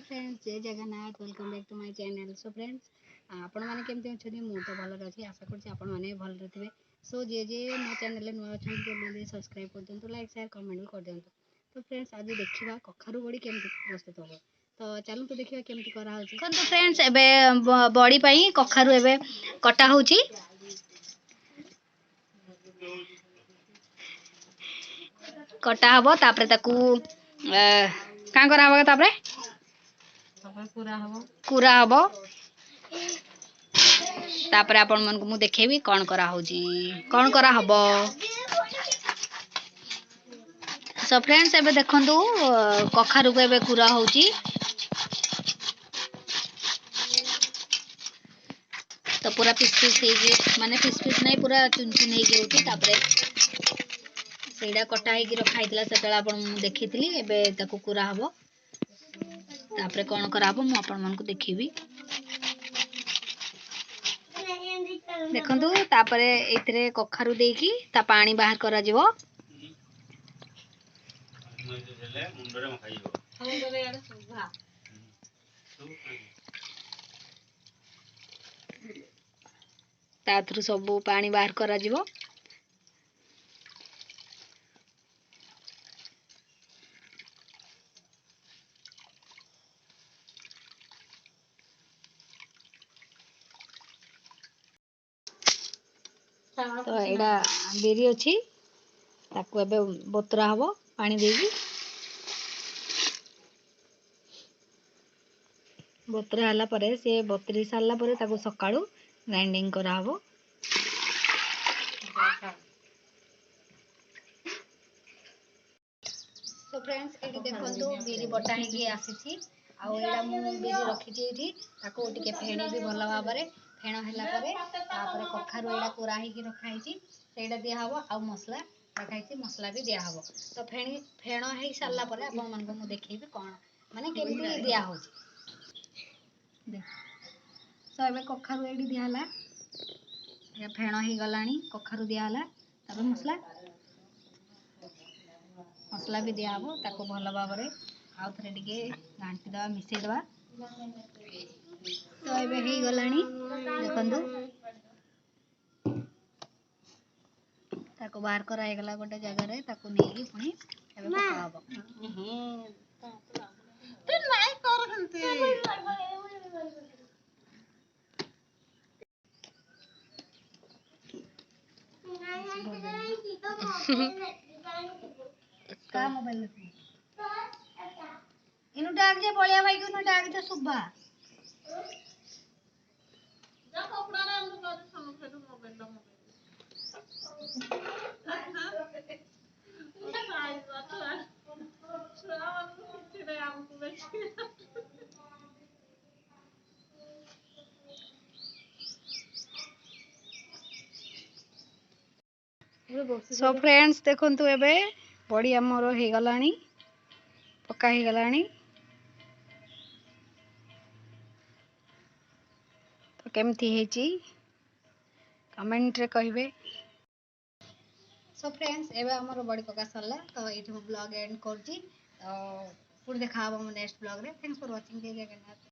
Friends जय Jagannath welcome back to my channel. So friends आपण मैंने केमती अच्छे मु तो भल अच्छी आशा करुँच आपण मैंने भल थे। सो जे जे मो चैनल नुआ अच्छा सब्सक्राइब कर दिखाँ लाइक शेयर कमेंट भी कर दिखाँ। तो फ्रेंड्स आज देखा कखारू बड़ी केमती प्रस्तुत हम तो चलू तो देखा केमती कराऊँ। तो फ्रेंड्स एबे बड़ी पाई कखारू एबे कटा होची कटा हबो तापरे ताकू का करा हबो तापरे कुरा हबो तापरे आपण मन को मु देखेबी कोन करा होजी कोन करा हबो। सो फ्रेंड्स एबे देखंतु कखारू को एबे कुरा होची तो पूरा पीस पीस हे माने पीस पीस नहीं पूरा चुन चुन हे होची तापरे सेडा कटा हे रखा हैतला सेतला आपण देखितली एबे ताकू कुरा हबो तापरे कोन करा हबो मु आपण मन को देखिबी। देखंतु तापरे एथिरे कखारू देकी ता पानी बाहर करा जिवो ता थ्रु सब पानी बाहर करा जिवो। तो एडा बेरी अच्छी ताकू एबे बतरा हबो पानी देगी बतरा हला परे से बतरी सारला परे ताकू सकाळू ग्राइंडिंग करा हबो। तो फ्रेंड्स एडी देखंतु बेरी बटा हेगी आसीची आ एडा मु बेरी रखी ची एठी ताकू टिके फेणी भी भला भाबरे फेण हला परे तापरे कखारू एडा कोरा हेगी रखाइची सेडा दिया हबो आ मसला रखाइची मसला भी दिया हबो। तो फेण हे सारला परे आपण मन को मु देखैबी कोन माने केमती दिया होची देख। सो एबे कखारू एडी दिया हला ये फेण हे गलानी कखारू दिया हला तापर मसला भी दिया हबो ताको भल भाबरे आउ थरे टिके घांटी दवा मिसेई दवा। तो एबे हे गलानी देखंतु ताको बाहर करा हे गला गोटे जगह रे ताको नेकी पुनी एबे पका हबो। तू नाइ कर हंती का मोबाइल इनु डाक जे बलिया भाई को डाक जे सुबा जा कपड़ा रे हम कर समझे तो मोबाइल सो फ्रेंड्स देखंतु एबे बड़ी हमर हे गलानी पक्का हे गलानी तो केमती हेची कमेंट रे कहिबे। सो फ्रेंड्स एबे हमर बड़ी पक्का सरला तो एठी ब्लॉग एंड करची तो पुर देखा हम नेक्स्ट ब्लॉग रे। थैंक्स फॉर वाचिंग जय जगन्नाथ।